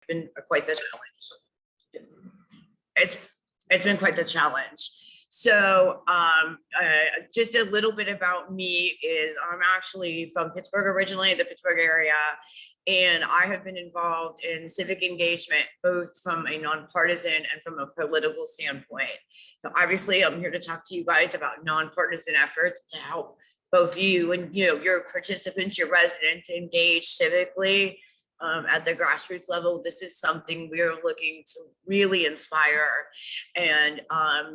been quite the challenge. It's been quite the challenge. So just a little bit about me is I'm actually from Pittsburgh originally, the Pittsburgh area, and I have been involved in civic engagement, both from a nonpartisan and from a political standpoint. So obviously I'm here to talk to you guys about nonpartisan efforts to help both you and your participants, your residents engage civically at the grassroots level. This is something we're looking to really inspire. And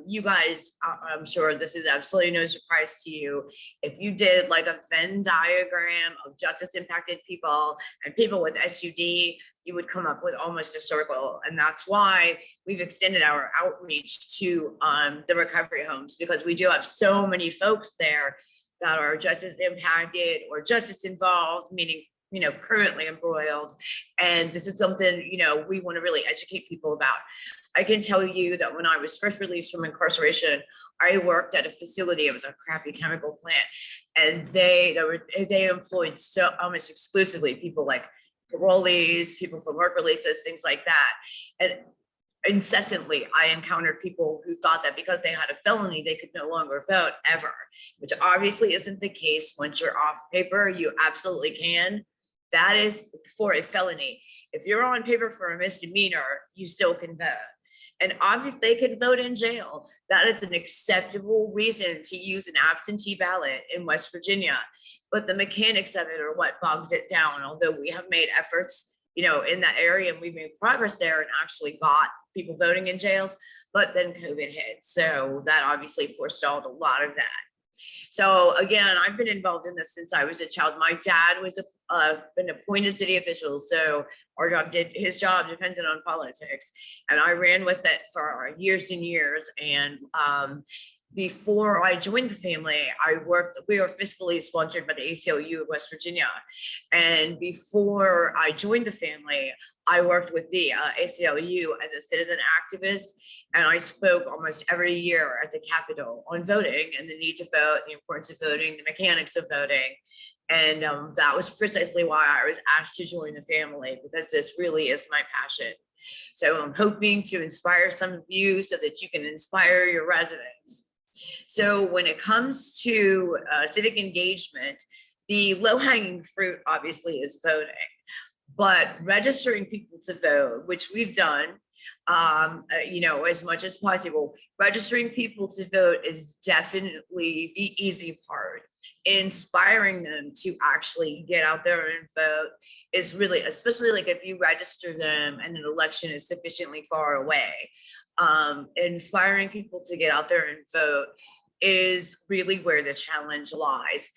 you guys, I'm sure this is absolutely no surprise to you. If you did like a Venn diagram of justice impacted people and people with SUD, you would come up with almost a circle. And that's why we've extended our outreach to the recovery homes, because we do have so many folks there that are justice impacted or justice involved, meaning currently embroiled. And this is something, we want to really educate people about. I can tell you that when I was first released from incarceration, I worked at a facility. It was a crappy chemical plant. And they employed so almost exclusively people like parolees, people from work releases, things like that. And incessantly, I encountered people who thought that because they had a felony, they could no longer vote ever, which obviously isn't the case. Once you're off paper, you absolutely can. That is for a felony. If you're on paper for a misdemeanor, you still can vote. And obviously they can vote in jail. That is an acceptable reason to use an absentee ballot in West Virginia. But the mechanics of it are what bogs it down. Although we have made efforts, in that area, and we've made progress there and actually got people voting in jails, but then COVID hit. So that obviously forestalled a lot of that. So again, I've been involved in this since I was a child. My dad was an appointed city official, so his job depended on politics, and I ran with it for years and years. And before I joined the family, we were fiscally sponsored by the ACLU of West Virginia. And before I joined the family, I worked with the ACLU as a citizen activist. And I spoke almost every year at the Capitol on voting and the need to vote, the importance of voting, the mechanics of voting. And that was precisely why I was asked to join the family, because this really is my passion. So I'm hoping to inspire some of you so that you can inspire your residents. So when it comes to civic engagement, the low-hanging fruit obviously is voting, but registering people to vote, which we've done, as much as possible. Registering people to vote is definitely the easy part. Inspiring them to actually get out there and vote is really, especially like if you register them and an election is sufficiently far away. Inspiring people to get out there and vote is really where the challenge lies.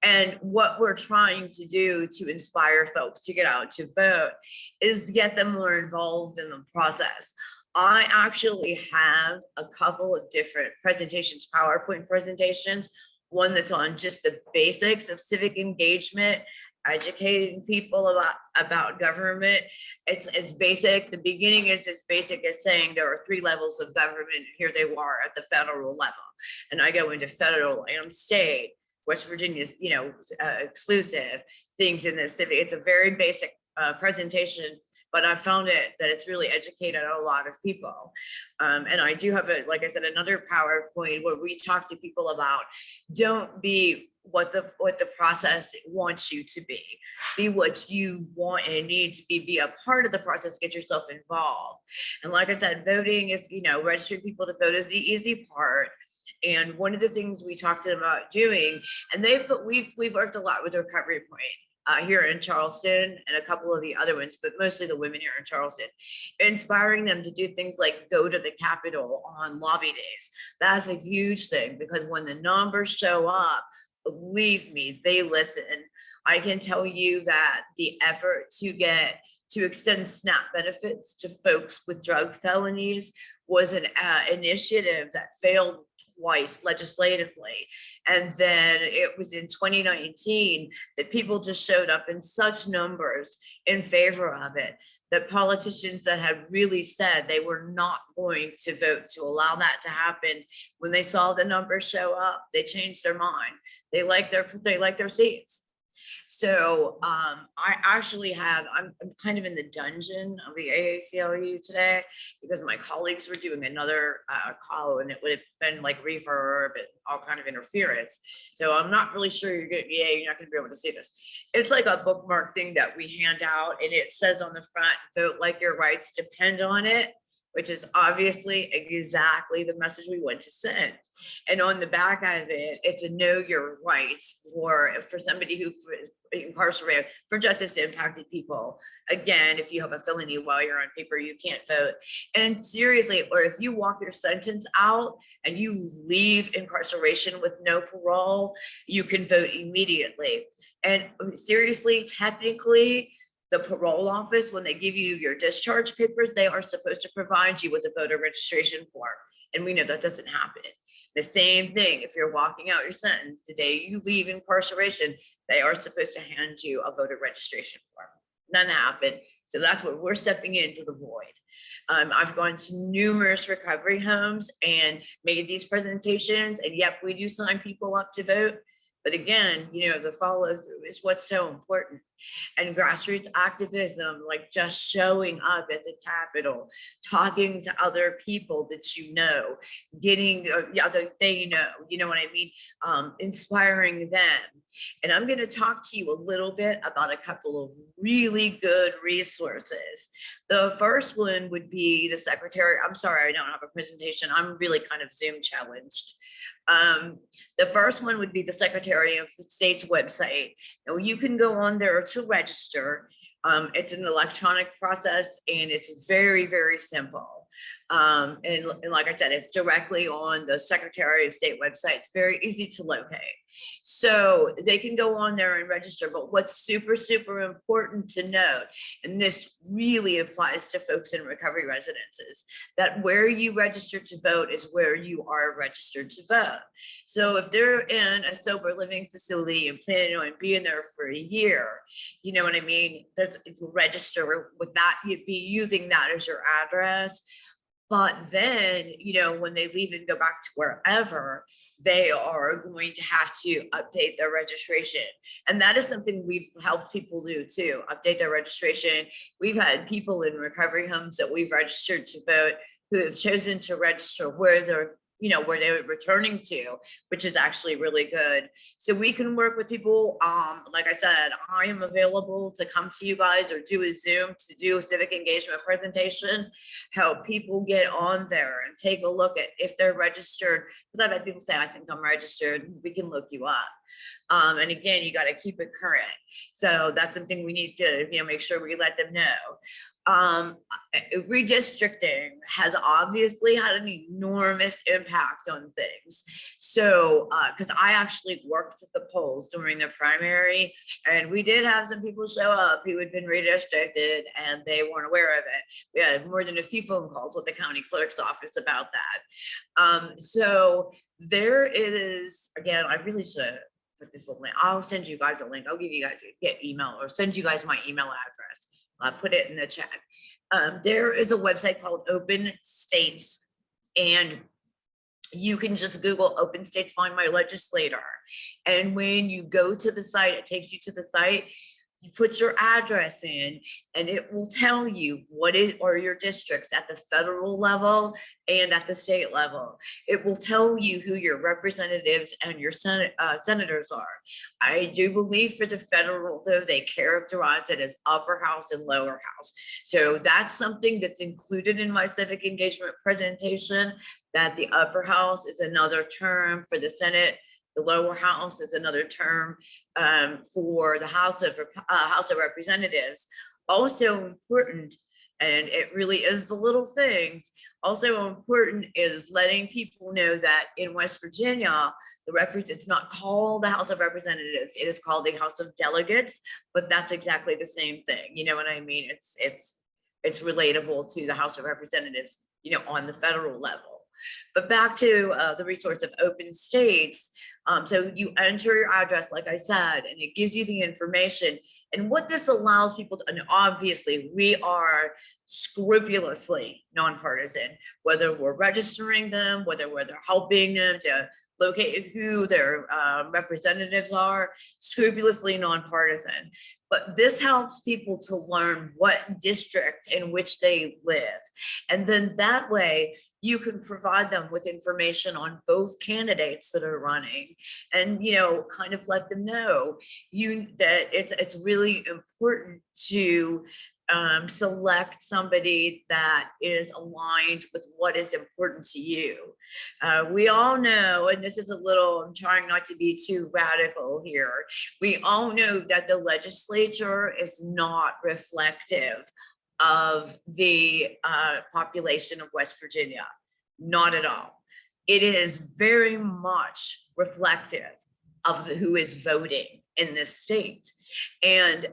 And what we're trying to do to inspire folks to get out to vote is get them more involved in the process. I actually have a couple of different presentations, PowerPoint presentations, one that's on just the basics of civic engagement, educating people about government. It's as basic. The beginning is as basic as saying there are 3 levels of government. Here they are at the federal level. And I go into federal and state. West Virginia's, exclusive things in the civic. It's a very basic presentation, but I found that it's really educated a lot of people. And I do have, like I said, another PowerPoint where we talk to people about don't be what the process wants you to be what you want and need to be a part of the process, get yourself involved. And like I said, voting is, registering people to vote is the easy part. And one of the things we talked to them about doing, and we've worked a lot with Recovery Point here in Charleston and a couple of the other ones, but mostly the women here in Charleston, inspiring them to do things like go to the Capitol on lobby days. That's a huge thing, because when the numbers show up, believe me, they listen. I can tell you that the effort to extend SNAP benefits to folks with drug felonies was an initiative that failed twice legislatively. And then it was in 2019 that people just showed up in such numbers in favor of it, that politicians that had really said they were not going to vote to allow that to happen, when they saw the numbers show up, they changed their mind. They like their seats. So I actually I'm kind of in the dungeon of the AACLU today because my colleagues were doing another call and it would have been like reverb and all kind of interference. So I'm not really sure you're not going to be able to see this. It's like a bookmark thing that we hand out and it says on the front, vote like your rights depend on it, which is obviously exactly the message we want to send. And on the back of it, it's a know your rights for somebody who incarcerated for justice impacted people. Again, if you have a felony while you're on paper, you can't vote. And seriously, or if you walk your sentence out and you leave incarceration with no parole, you can vote immediately. And seriously, technically, the parole office, when they give you your discharge papers, they are supposed to provide you with a voter registration form. And we know that doesn't happen. The same thing, if you're walking out your sentence, the day you leave incarceration, they are supposed to hand you a voter registration form. None happened. So that's what we're stepping into the void. I've gone to numerous recovery homes and made these presentations, and yep, we do sign people up to vote. But again, the follow through is what's so important. And grassroots activism, like just showing up at the Capitol, talking to other people that getting they know what I mean, inspiring them. And I'm going to talk to you a little bit about a couple of really good resources. The first one would be the secretary. I'm sorry, I don't have a presentation. I'm really kind of Zoom challenged. The first one would be the Secretary of State's website. Now you can go on there to register. It's an electronic process and it's very, very simple. And like I said, it's directly on the Secretary of State website. It's very easy to locate. So they can go on there and register. But what's super, super important to note, and this really applies to folks in recovery residences, that where you register to vote is where you are registered to vote. So if they're in a sober living facility and planning on being there for a year, you know what I mean? Register with that, you'd be using that as your address. But then, when they leave and go back to wherever, they are going to have to update their registration. And that is something we've helped people do too, update their registration. We've had people in recovery homes that we've registered to vote who have chosen to register where they're where they were returning to, which is actually really good. So we can work with people. Like I said, I am available to come to you guys or do a Zoom to do a civic engagement presentation, help people get on there and take a look at if they're registered. Because I've had people say, I think I'm registered. We can look you up. And again, you got to keep it current. So that's something we need to, make sure we let them know. Redistricting has obviously had an enormous impact on things. So, because I actually worked with the polls during the primary, and we did have some people show up who had been redistricted and they weren't aware of it. We had more than a few phone calls with the county clerk's office about that. So there is, again, I really should put this link. I'll send you guys a link. I'll give you guys get email or send you guys my email address. I'll put it in the chat. There is a website called Open States, and you can just Google Open States, find my legislator. And when you go to the site, it takes you to the site. You put your address in and it will tell you what are your districts at the federal level and at the state level. It will tell you who your representatives and your senators are. I do believe for the federal, though, they characterize it as upper house and lower house. So that's something that's included in my civic engagement presentation, that the upper house is another term for the Senate. The lower house is another term for the House of Representatives. Also important, and it really is the little things, also important is letting people know that in West Virginia, it's not called the House of Representatives, it is called the House of Delegates, but that's exactly the same thing. You know what I mean? It's relatable to the House of Representatives, on the federal level. But back to the resource of Open States. So you enter your address, like I said, and it gives you the information. And what this allows people to, and obviously we are scrupulously nonpartisan, whether we're registering them, whether we're helping them to located, who their representatives are, scrupulously nonpartisan. But this helps people to learn what district in which they live. And then that way, you can provide them with information on both candidates that are running, and kind of let them know that it's really important to select somebody that is aligned with what is important to you. We all know, and this is I'm trying not to be too radical here. We all know that the legislature is not reflective of the population of West Virginia. Not at all. It is very much reflective of who is voting in this state. And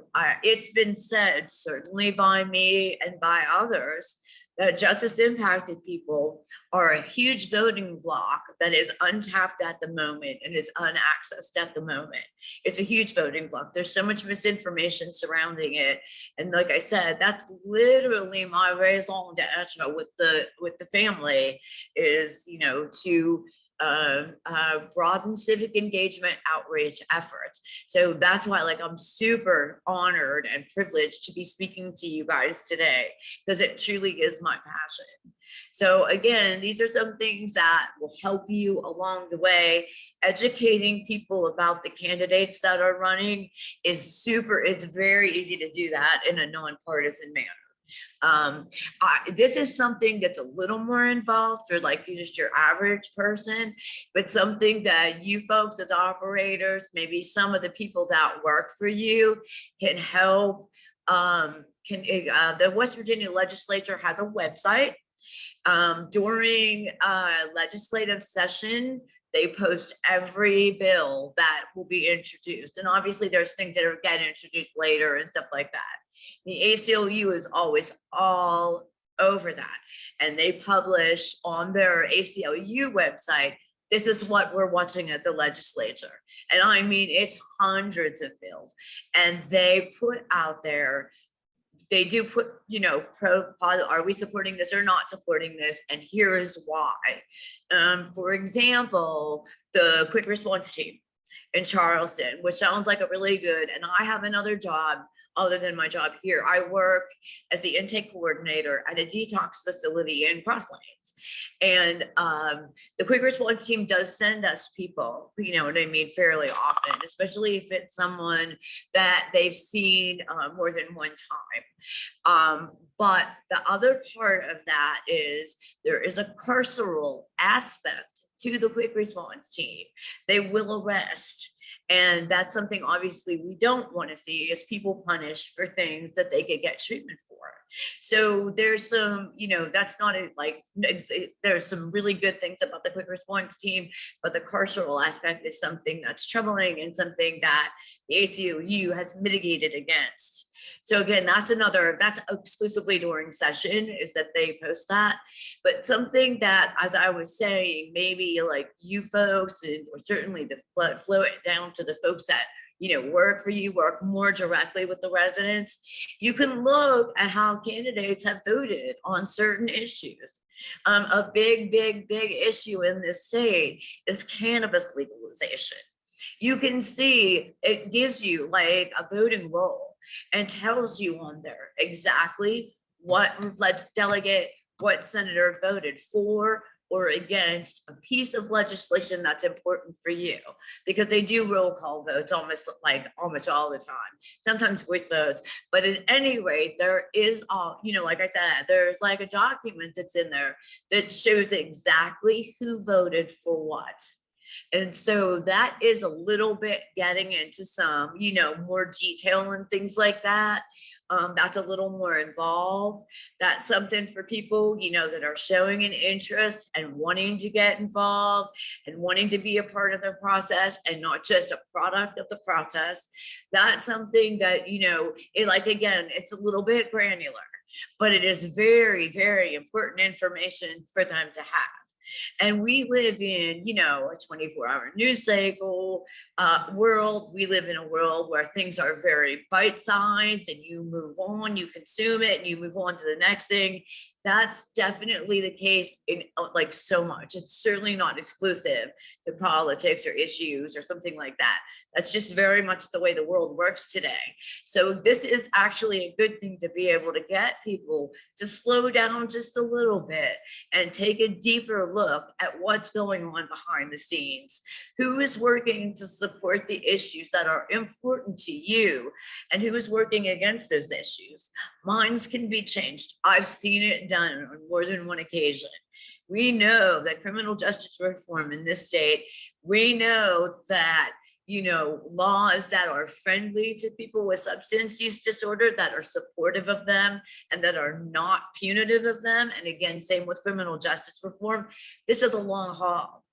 it's been said, certainly by me and by others, that justice impacted people are a huge voting bloc that is untapped at the moment and is unaccessed at the moment. It's a huge voting bloc. There's so much misinformation surrounding it. And like I said, that's literally my raison d'etre with the family is, to broaden civic engagement outreach efforts. So that's why I'm super honored and privileged to be speaking to you guys today, because it truly is my passion. So again, these are some things that will help you along the way. Educating people about the candidates that are running is it's very easy to do that in a nonpartisan manner. This is something that's a little more involved for just your average person, but something that you folks as operators, maybe some of the people that work for you can help. The West Virginia legislature has a website. During legislative session, they post every bill that will be introduced. And obviously there's things that are getting introduced later and stuff like that. The ACLU is always all over that. And they publish on their ACLU website, this is what we're watching at the legislature. And I mean, it's hundreds of bills. And they put out there, they do put, are we supporting this or not supporting this? And here is why. For example, the quick response team in Charleston, which sounds like a really good, and I have another job other than my job here. I work as the intake coordinator at a detox facility in Cross Lanes. And the quick response team does send us people, fairly often, especially if it's someone that they've seen more than one time. But the other part of that is there is a carceral aspect to the quick response team. They will arrest. And that's something obviously we don't want to see, is people punished for things that they could get treatment for. So there's some, that's not there's some really good things about the quick response team, but the carceral aspect is something that's troubling and something that the ACLU has mitigated against. So again, that's exclusively during session, is that they post that. But something that, as I was saying, maybe you folks, or certainly flow it down to the folks that work for you, work more directly with the residents, you can look at how candidates have voted on certain issues. A big issue in this state is cannabis legalization. You can see it gives you a voting roll and tells you on there exactly what delegate, what senator voted for or against a piece of legislation that's important for you, because they do roll call votes almost all the time, sometimes voice votes. But at any rate, there is like I said, there's a document that's in there that shows exactly who voted for what. And so that is a little bit getting into some, more detail and things like that. That's a little more involved. That's something for people, that are showing an interest and wanting to get involved and wanting to be a part of the process and not just a product of the process. That's something that, again, it's a little bit granular, but it is very, very important information for them to have. And we live in, a 24-hour news cycle world. We live in a world where things are very bite-sized and you move on, you consume it and you move on to the next thing. That's definitely the case in like so much. It's certainly not exclusive to politics or issues or something like that. That's just very much the way the world works today. So this is actually a good thing to be able to get people to slow down just a little bit and take a deeper look at what's going on behind the scenes. Who is working to support the issues that are important to you and who is working against those issues. Minds can be changed. I've seen it done on more than one occasion. We know that criminal justice reform in this state, we know that, you know, laws that are friendly to people with substance use disorder, that are supportive of them and that are not punitive of them. And again, same with criminal justice reform. This is a long haul.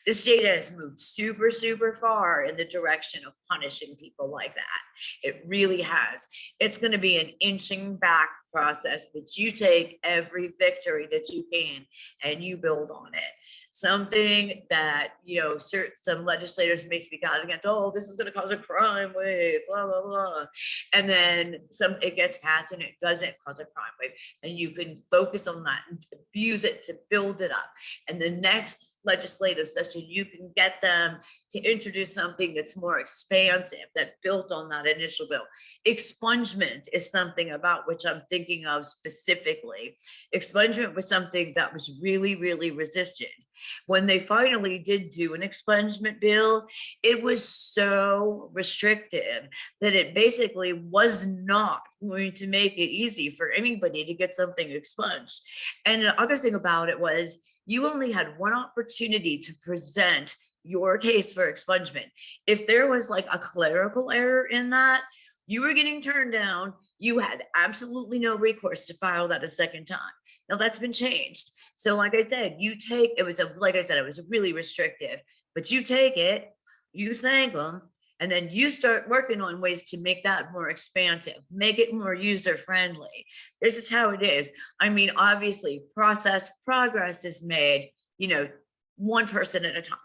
This data has moved super, super far in the direction of punishing people like that. It really has. It's going to be an inching back process, but you take every victory that you can and you build on it. Something that, you know, some legislators may speak out against, oh, this is going to cause a crime wave, blah, blah, blah. And then it gets passed and it doesn't cause a crime wave. And you can focus on that and abuse it to build it up. And the next legislative session, you can get them to introduce something that's more expansive, that built on that initial bill. Expungement is something about which I'm thinking of specifically. Expungement was something that was really, really resisted. When they finally did do an expungement bill, it was so restrictive that it basically was not going to make it easy for anybody to get something expunged. And the other thing about it was you only had one opportunity to present your case for expungement. If there was like a clerical error in that, you were getting turned down. You had absolutely no recourse to file that a second time. Now that's been changed. So like I said, it was really restrictive, but you take it, you thank them, and then you start working on ways to make that more expansive, make it more user-friendly. This is how it is. I mean, obviously progress is made, you know, one person at a time.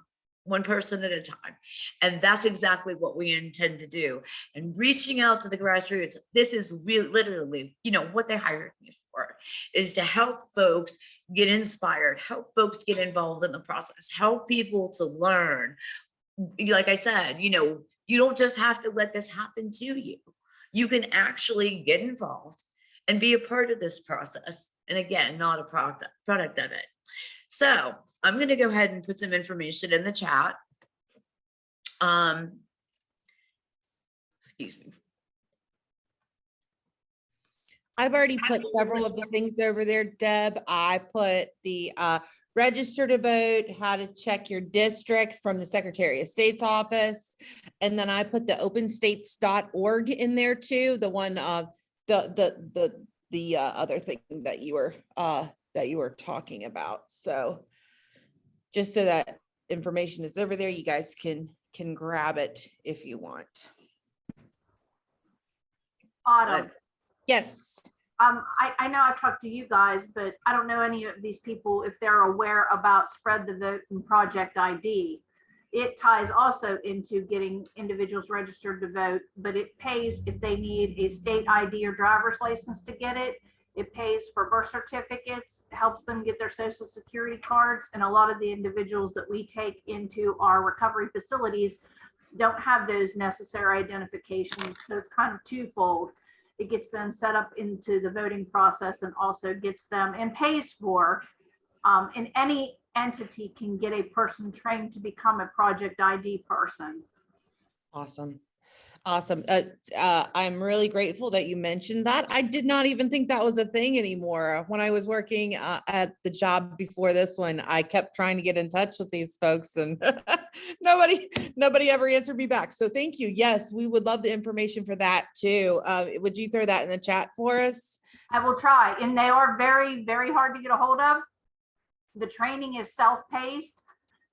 And that's exactly what we intend to do. And reaching out to the grassroots, this is really literally, you know, what they hired me for, is to help folks get inspired, help folks get involved in the process, help people to learn. Like I said, you know, you don't just have to let this happen to you. You can actually get involved and be a part of this process. And again, not a product of it. So I'm going to go ahead and put some information in the chat. Excuse me. I've already put several of the things over there, Deb. I put the register to vote, how to check your district from the Secretary of State's office. And then I put the openstates.org in there too. The one, the other thing that you were talking about. So just so that information is over there, you guys can grab it if you want. Autumn. Yes. I know I've talked to you guys, but I don't know any of these people if they're aware about Spread the Vote and Project ID. It ties also into getting individuals registered to vote, but it pays if they need a state ID or driver's license to get it. It pays for birth certificates, helps them get their social security cards. And a lot of the individuals that we take into our recovery facilities don't have those necessary identifications. So it's kind of twofold. It gets them set up into the voting process and also gets them and pays for, and any entity can get a person trained to become a Project ID person. Awesome. Awesome. I'm really grateful that you mentioned that. I did not even think that was a thing anymore. When I was working at the job before this one, I kept trying to get in touch with these folks and nobody ever answered me back. So thank you. Yes, we would love the information for that too. Would you throw that in the chat for us? I will try. And they are very, very hard to get a hold of. The training is self-paced.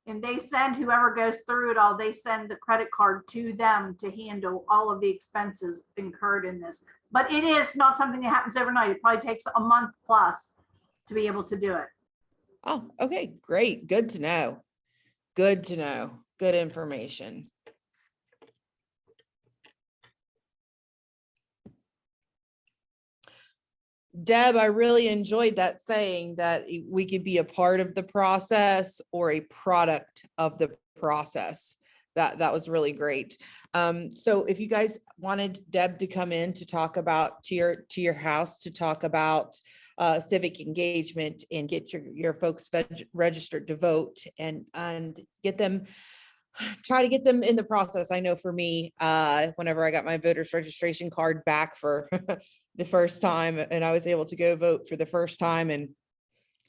And they send whoever goes through it all, they send the credit card to them to handle all of the expenses incurred in this. But it is not something that happens overnight. It probably takes a month plus to be able to do it. Oh, okay, great. Good to know. Good to know. Good information. Deb, I really enjoyed that saying that we could be a part of the process or a product of the process. That was really great. So if you guys wanted Deb to come in to talk about to your house to talk about civic engagement and get your folks registered to vote and get them, try to get them in the process. I know for me, whenever I got my voter's registration card back for the first time and I was able to go vote for the first time in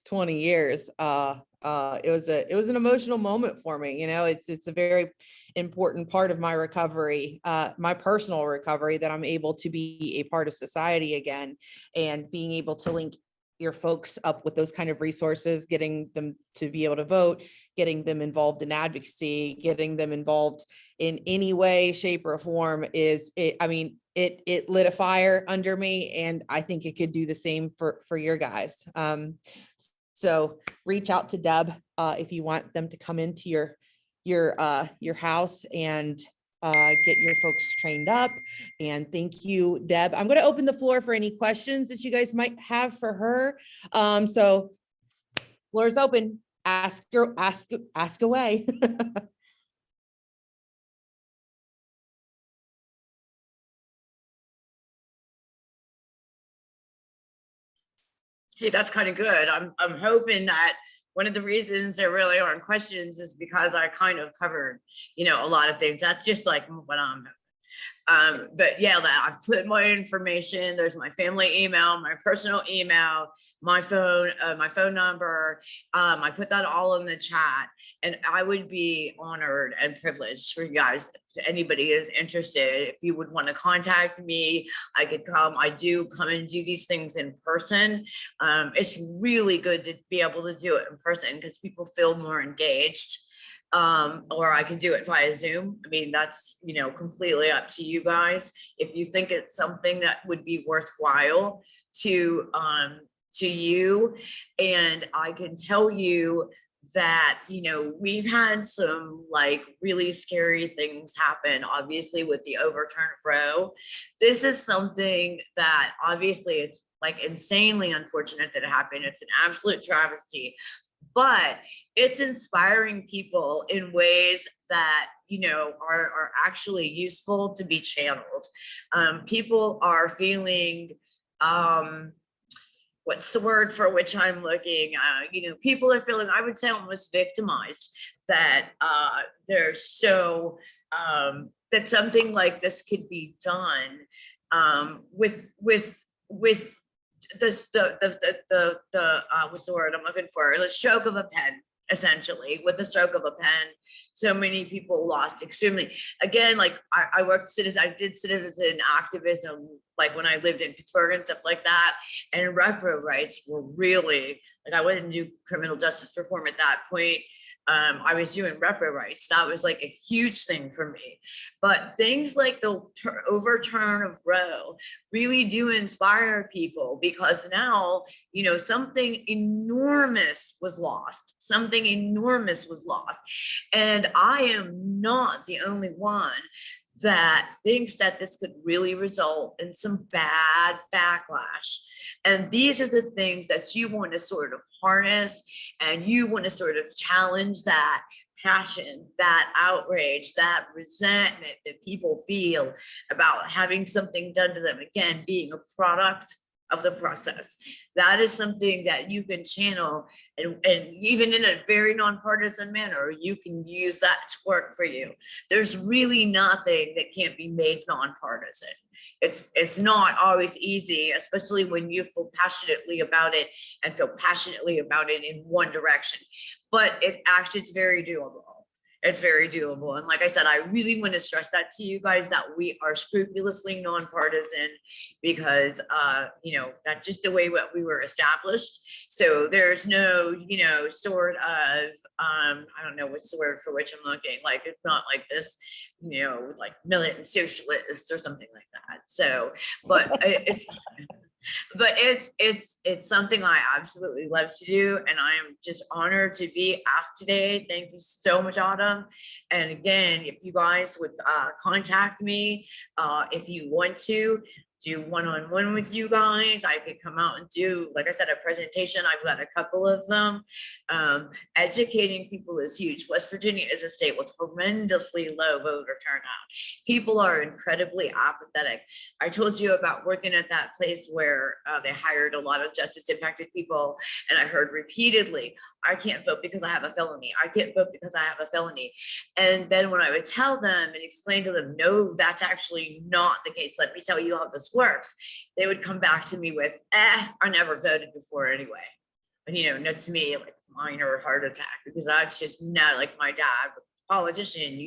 20 years, it was an emotional moment for me. You know, it's a very important part of my recovery, my personal recovery, that I'm able to be a part of society again, and being able to link your folks up with those kind of resources, getting them to be able to vote, getting them involved in advocacy, getting them involved in any way, shape, or form it lit a fire under me, and I think it could do the same for your guys. So reach out to Deb if you want them to come into your house and get your folks trained up. And thank you, Deb. I'm going to open the floor for any questions that you guys might have for her. So floor's open. Ask away. Hey, that's kind of good. I'm hoping that one of the reasons there really aren't questions is because I kind of covered, a lot of things. That's just like what I'm but yeah, I've put my information. There's my family email, my personal email, my phone number. I put that all in the chat, and I would be honored and privileged for you guys. If anybody is interested, if you would want to contact me, I could come. I do come and do these things in person. It's really good to be able to do it in person because people feel more engaged. Or I could do it via Zoom. I mean, that's, completely up to you guys. If you think it's something that would be worthwhile to you, and I can tell you that, we've had some like really scary things happen, obviously with the overturned Roe. This is something that obviously it's like insanely unfortunate that it happened. It's an absolute travesty. But it's inspiring people in ways that, are actually useful to be channeled. People are feeling, what's the word for which I'm looking? People are feeling, I would say, almost victimized, that they're so, that something like this could be done with what's the word I'm looking for? The stroke of a pen, essentially. With the stroke of a pen, so many people lost extremely. Again, like I did citizen activism, like when I lived in Pittsburgh and stuff like that. And repro rights were really, like, I wouldn't do criminal justice reform at that point. I was doing repro rights. That was like a huge thing for me. But things like the overturn of Roe really do inspire people, because now, something enormous was lost. Something enormous was lost. And I am not the only one that thinks that this could really result in some bad backlash. And these are the things that you want to sort of harness, and you want to sort of challenge that passion, that outrage, that resentment that people feel about having something done to them, again, being a product of the process. That is something that you can channel, and even in a very nonpartisan manner, you can use that to work for you. There's really nothing that can't be made nonpartisan. It's not always easy, especially when you feel passionately about it and feel passionately about it in one direction, but it's very doable. It's very doable. And like I said, I really want to stress that to you guys, that we are scrupulously nonpartisan, because, that's just the way what we were established. So there's no, sort of, I don't know what's the word for which I'm looking, like, it's not like this, like militant socialist or something like that. So, but it's something I absolutely love to do, and I am just honored to be asked today. Thank you so much, Autumn. And again, if you guys would contact me, if you want to, do one-on-one with you guys. I could come out and do, like I said, a presentation. I've got a couple of them. Educating people is huge. West Virginia is a state with tremendously low voter turnout. People are incredibly apathetic. I told you about working at that place where they hired a lot of justice impacted people, and I heard repeatedly, I can't vote because I have a felony. I can't vote because I have a felony. And then when I would tell them and explain to them, no, that's actually not the case. Let me tell you how this works. They would come back to me with, I never voted before anyway. And, you know, that's me, like minor heart attack, because that's just not like my dad, politician.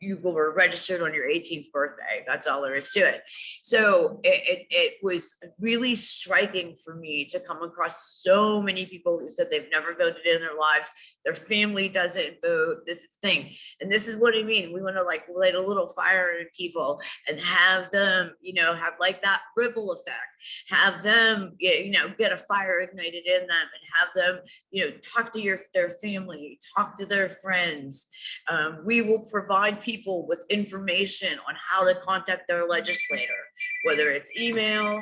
You were registered on your 18th birthday. That's all there is to it. So it was really striking for me to come across so many people who said they've never voted in their lives. Their family doesn't vote. This is the thing. And this is what I mean. We want to like light a little fire in people and have them, you know, have like that ripple effect, have them, you know, get a fire ignited in them and have them, you know, talk to their family, talk to their friends. We will provide people with information on how to contact their legislator, whether it's email.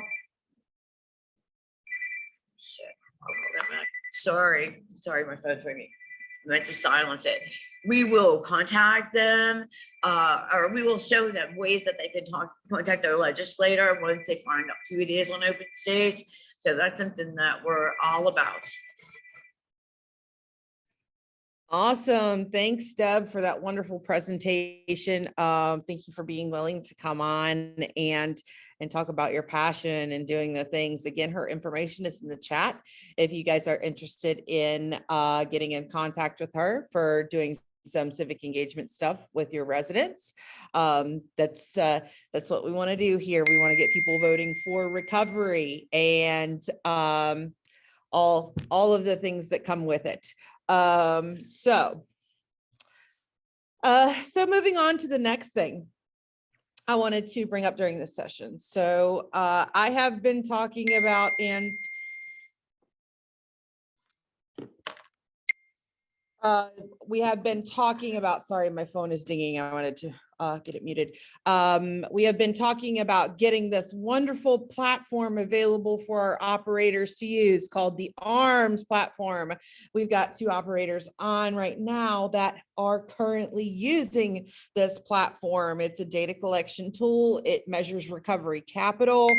Shit, I'll call that back. Sorry, my phone's ringing. I meant to silence it. We will contact them, or we will show them ways that they can contact their legislator once they find out who it is on open states. So that's something that we're all about. Awesome. Thanks, Deb, for that wonderful presentation. Thank you for being willing to come on and talk about your passion and doing the things. Again, her information is in the chat. If you guys are interested in getting in contact with her for doing some civic engagement stuff with your residents. That's what we want to do here. We want to get people voting for recovery and all of the things that come with it. So moving on to the next thing I wanted to bring up during this session. So I have been talking about we have been talking about, sorry, my phone is dinging. I wanted to get it muted. We have been talking about getting this wonderful platform available for our operators to use called the ARMS platform. We've got 2 operators on right now that are currently using this platform. It's a data collection tool. It measures recovery capital.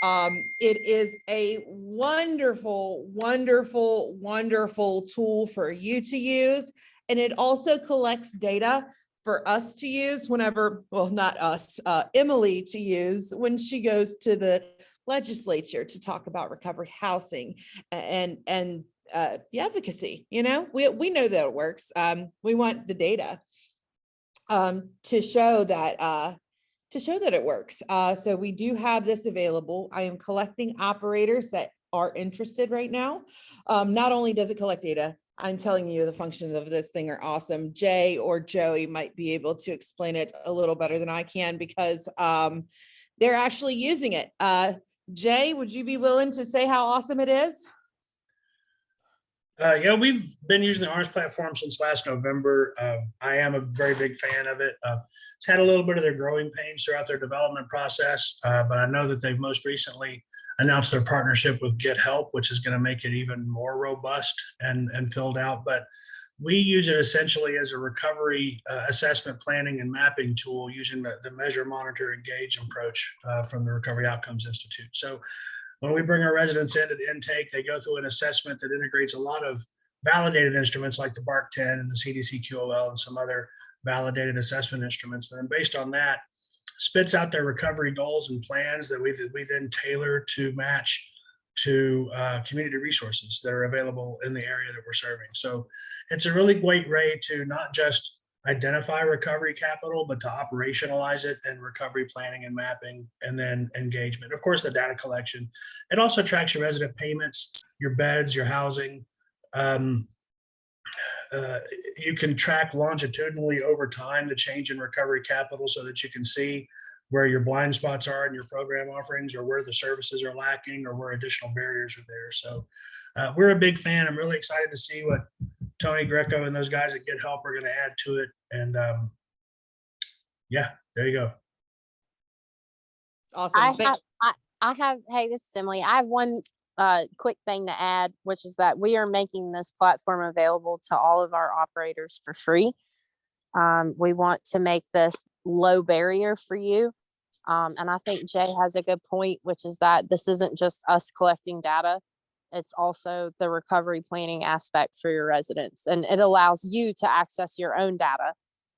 It is a wonderful, wonderful, wonderful tool for you to use. And it also collects data for us to use whenever, well, not us, Emily to use when she goes to the legislature to talk about recovery housing and the advocacy. You know, we know that it works. We want the data to show that it works. So we do have this available. I am collecting operators that are interested right now. Not only does it collect data, I'm telling you the functions of this thing are awesome. Jay or Joey might be able to explain it a little better than I can because they're actually using it. Jay, would you be willing to say how awesome it is? Yeah, we've been using the ARMS platform since last November. I am a very big fan of it. It's had a little bit of their growing pains throughout their development process, but I know that they've most recently announced their partnership with Get Help, which is going to make it even more robust and filled out. But we use it essentially as a recovery assessment, planning, and mapping tool using the measure, monitor, engage approach from the Recovery Outcomes Institute. So when we bring our residents in at intake, they go through an assessment that integrates a lot of validated instruments like the BARC 10 and the CDC QOL and some other validated assessment instruments. And then based on that, spits out their recovery goals and plans that we then tailor to match to community resources that are available in the area that we're serving. So it's a really great way to not just identify recovery capital, but to operationalize it and recovery planning and mapping, and then engagement. Of course, the data collection. It also tracks your resident payments, your beds, your housing. You can track longitudinally over time the change in recovery capital so that you can see where your blind spots are in your program offerings or where the services are lacking or where additional barriers are there. So we're a big fan. I'm really excited to see what Tony Greco and those guys at Get Help are going to add to it. And yeah, there you go. Awesome. Hey, this is Emily. I have one quick thing to add, which is that we are making this platform available to all of our operators for free. We want to make this low barrier for you. And I think Jay has a good point, which is that this isn't just us collecting data. It's also the recovery planning aspect for your residents. And it allows you to access your own data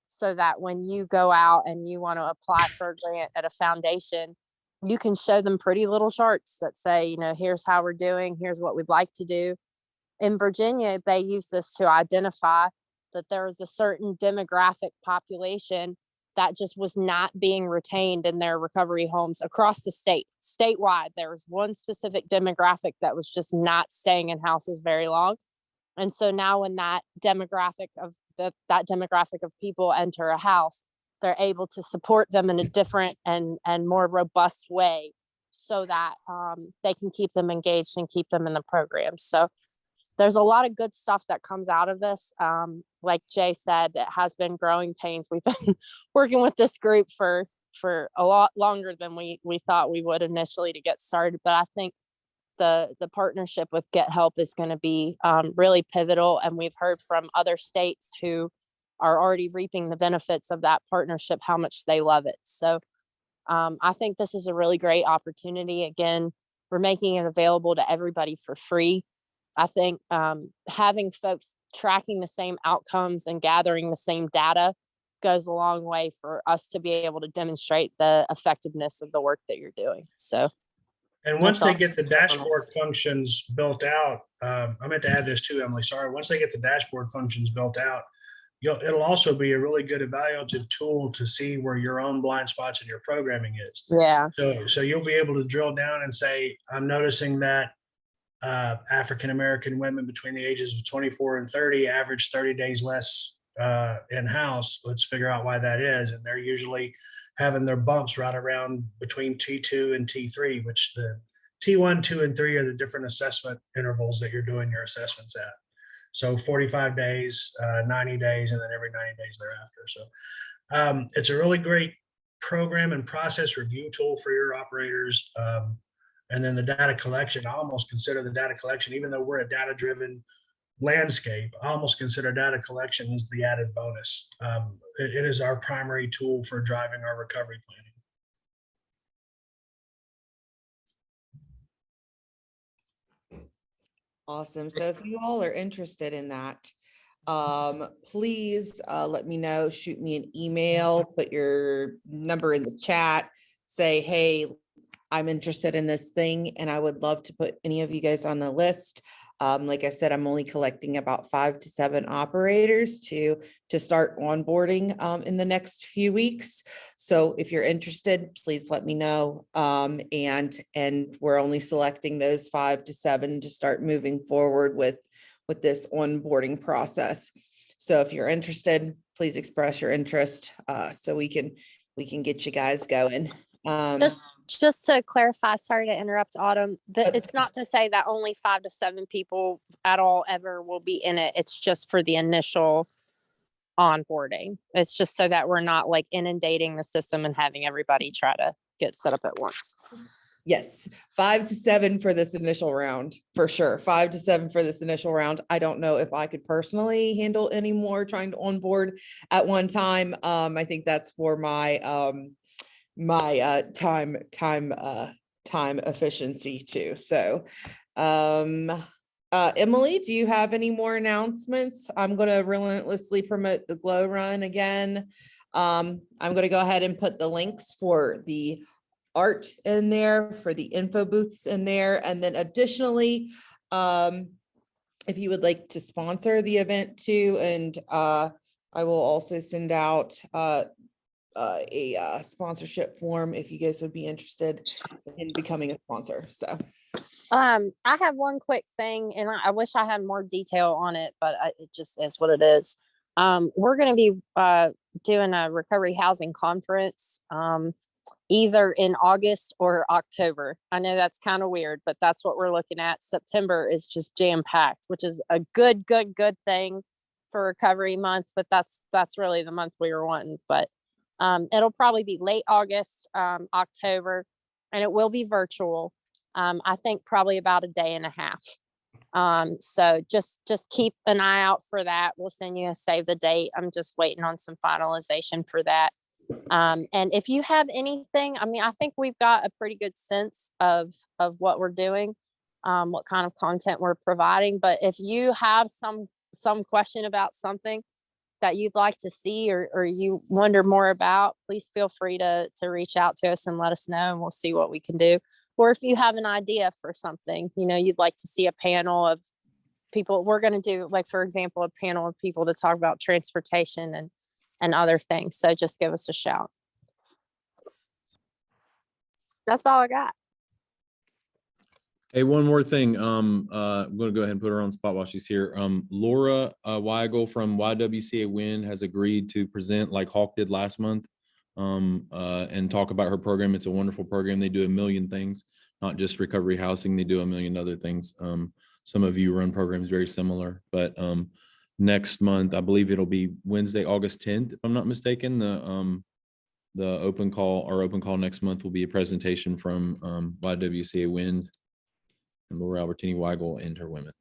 so that when you go out and you want to apply for a grant at a foundation, you can show them pretty little charts that say, you know, here's how we're doing, here's what we'd like to do. In Virginia, they use this to identify that there is a certain demographic population that just was not being retained in their recovery homes across the state. Statewide, there was one specific demographic that was just not staying in houses very long. And so now when that demographic of people enter a house, they're able to support them in a different and more robust way so that they can keep them engaged and keep them in the program. So there's a lot of good stuff that comes out of this. Like Jay said, it has been growing pains. We've been working with this group for a lot longer than we thought we would initially to get started. But I think the partnership with Get Help is going to be really pivotal. And we've heard from other states who are already reaping the benefits of that partnership, how much they love it. So I think this is a really great opportunity. Again, we're making it available to everybody for free. I think having folks tracking the same outcomes and gathering the same data goes a long way for us to be able to demonstrate the effectiveness of the work that you're doing. So, And once they get the dashboard functions built out, I meant to add this too, Emily, sorry. Once they get the dashboard functions built out, it'll also be a really good evaluative tool to see where your own blind spots in your programming is. Yeah. So you'll be able to drill down and say, I'm noticing that African-American women between the ages of 24 and 30 average 30 days less in-house. Let's figure out why that is. And they're usually having their bumps right around between T2 and T3, which the T1, 2, and 3 are the different assessment intervals that you're doing your assessments at. So 45 days, 90 days, and then every 90 days thereafter. So it's a really great program and process review tool for your operators. And then the data collection, I almost consider the data collection, even though we're a data-driven landscape, I almost consider data collection as the added bonus. It is our primary tool for driving our recovery planning. Awesome. So if you all are interested in that, please let me know, shoot me an email, put your number in the chat, say, hey, I'm interested in this thing, and I would love to put any of you guys on the list. Like I said, I'm only collecting about 5 to 7 operators to start onboarding in the next few weeks. So if you're interested, please let me know. And we're only selecting those 5 to 7 to start moving forward with this onboarding process. So if you're interested, please express your interest so we can get you guys going. Just to clarify, sorry to interrupt, Autumn, it's not to say that only 5 to 7 people at all ever will be in it. It's just for the initial onboarding. It's just so that we're not like inundating the system and having everybody try to get set up at once. Yes, 5 to 7 for this initial round, for sure. 5 to 7 for this initial round. I don't know if I could personally handle any more trying to onboard at one time. I think that's for my my time efficiency too. So Emily, do you have any more announcements? I'm going to relentlessly promote the Glow Run again. I'm going to go ahead and put the links for the art in there, for the info booths in there, and then additionally, if you would like to sponsor the event too, and I will also send out a sponsorship form if you guys would be interested in becoming a sponsor. So I have one quick thing, and I wish I had more detail on it, but it just is what it is. We're going to be doing a recovery housing conference either in August or October. I know that's kind of weird, but that's what we're looking at. September is just jam-packed, which is a good thing for recovery month, but that's really the month we were wanting. But it'll probably be late August, October. and it will be virtual. I think probably about a day and a half. So just keep an eye out for that. We'll send you a save the date. I'm just waiting on some finalization for that. And if you have anything, I mean, I think we've got a pretty good sense of what we're doing, what kind of content we're providing. But if you have some question about something that you'd like to see or you wonder more about, please feel free to reach out to us and let us know, and we'll see what we can do. Or if you have an idea for something, you know, you'd like to see a panel of people, we're going to do, like, for example, a panel of people to talk about transportation and other things. So just give us a shout. That's all I got. Hey, one more thing. I'm going to go ahead and put her on the spot while she's here. Laura Weigel from YWCA Wind has agreed to present like Hawk did last month and talk about her program. It's a wonderful program. They do a million things, not just recovery housing. They do a million other things. Some of you run programs very similar, but next month, I believe it'll be Wednesday, August 10th, if I'm not mistaken. The open call next month will be a presentation from YWCA Wind and Laura Albertini Weigel and her women.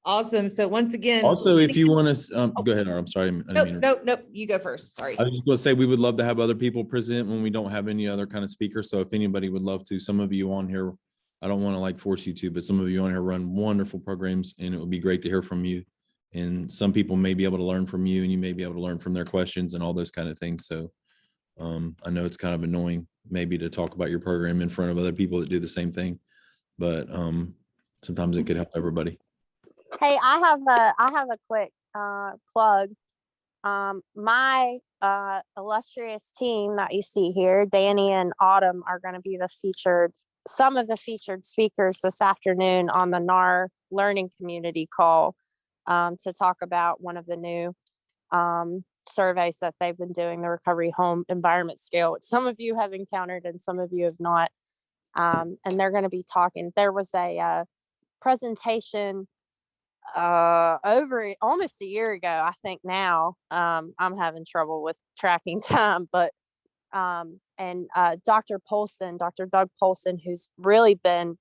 Awesome. So once again. Also, if you want to, go ahead, I'm sorry. Nope. You go first. Sorry. I was just going to say, we would love to have other people present when we don't have any other kind of speaker. So if anybody would love to, some of you on here, I don't want to like force you to, but some of you on here run wonderful programs, and it would be great to hear from you. And some people may be able to learn from you, and you may be able to learn from their questions and all those kind of things. So I know it's kind of annoying maybe to talk about your program in front of other people that do the same thing, but sometimes it could help everybody. Hey, I have a quick plug. My illustrious team that you see here, Danny and Autumn, are going to be some of the featured speakers this afternoon on the NAR Learning Community call to talk about one of the new surveys that they've been doing, the Recovery Home Environment Scale, which some of you have encountered and some of you have not. And they're going to be talking. There was a presentation over almost a year ago, I think now. I'm having trouble with tracking time, but Dr. Doug Polson, who's really been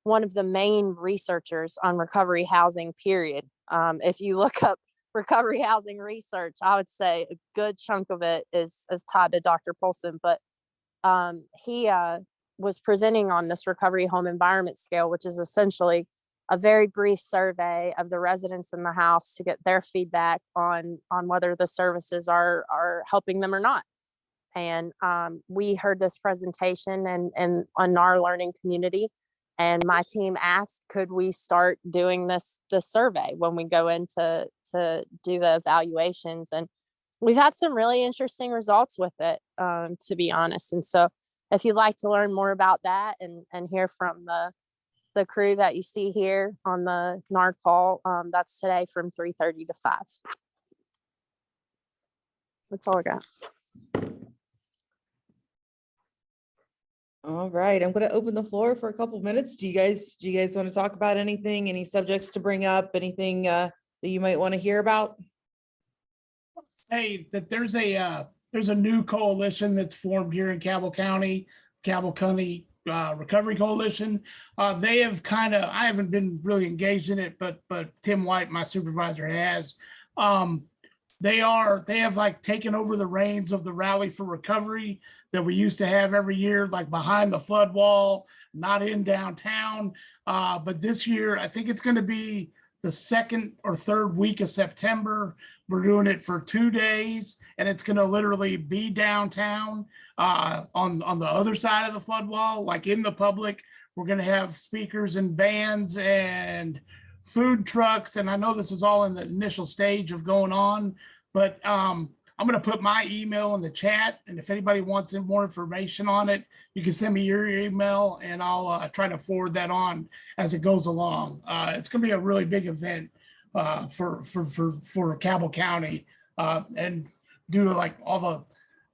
one of the main researchers on recovery housing, period. If you look up recovery housing research, I would say a good chunk of it is tied to Dr. Polson, but he was presenting on this Recovery Home Environment Scale, which is essentially a very brief survey of the residents in the house to get their feedback on whether the services are helping them or not. And we heard this presentation and on our learning community, and my team asked, could we start doing this survey when we go in to do the evaluations? And we've had some really interesting results with it, to be honest. And so if you'd like to learn more about that and hear from the crew that you see here on the NAR call, that's today from 3:30 to 5. That's all I got. All right, I'm going to open the floor for a couple of minutes. Do you guys want to talk about anything, any subjects to bring up, anything that you might want to hear about? Hey, that there's a new coalition that's formed here in Cabell County Recovery Coalition. They have I haven't been really engaged in it, but Tim White, my supervisor, has. They have like taken over the reins of the Rally for Recovery that we used to have every year, like behind the flood wall, not in downtown. But this year, I think it's going to be the second or third week of September. We're doing it for 2 days, and it's going to literally be downtown on the other side of the flood wall, like in the public. We're going to have speakers and bands and food trucks. And I know this is all in the initial stage of going on, but I'm going to put my email in the chat. And if anybody wants more information on it, you can send me your email and I'll try to forward that on as it goes along. It's going to be a really big event for Cabell County, and due to like all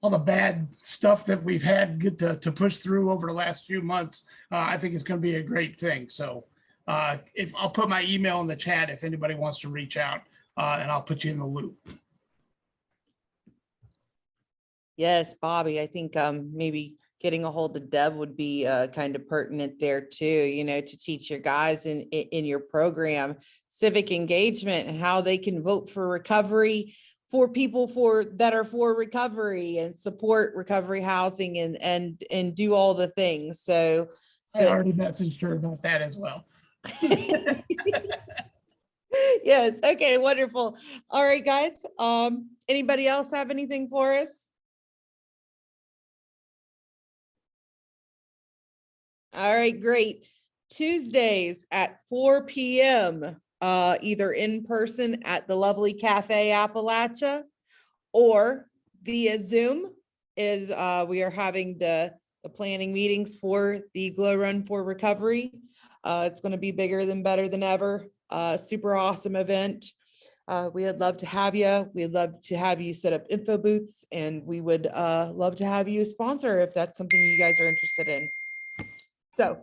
the bad stuff that we've had to push through over the last few months, I think it's going to be a great thing. So if I'll put my email in the chat if anybody wants to reach out, and I'll put you in the loop. Yes, Bobby, I think maybe getting a hold of Deb would be kind of pertinent there too, you know, to teach your guys in your program civic engagement and how they can vote for recovery for people that are for recovery and support recovery housing and do all the things. So I already messaged her about that as well. yes, okay, wonderful. All right, guys. Anybody else have anything for us? All right, great. Tuesdays at 4 p.m., either in person at the lovely Cafe Appalachia or via Zoom is we are having the planning meetings for the Glow Run for Recovery. It's going to be bigger than better than ever. Super awesome event. We would love to have you. We'd love to have you set up info booths, and we would love to have you sponsor if that's something you guys are interested in. So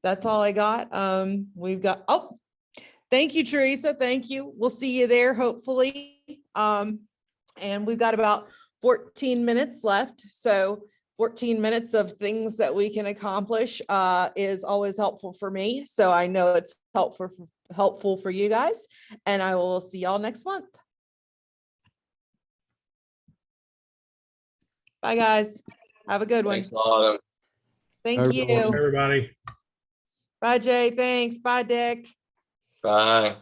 that's all I got. We've got, oh, thank you, Teresa. Thank you. We'll see you there, hopefully. And we've got about 14 minutes left. So 14 minutes of things that we can accomplish is always helpful for me. So I know it's helpful for you guys. And I will see y'all next month. Bye, guys. Have a good one. Thanks, Autumn. Thank Everyone. you. Everybody. Bye, Jay. Thanks. Bye, Dick. Bye.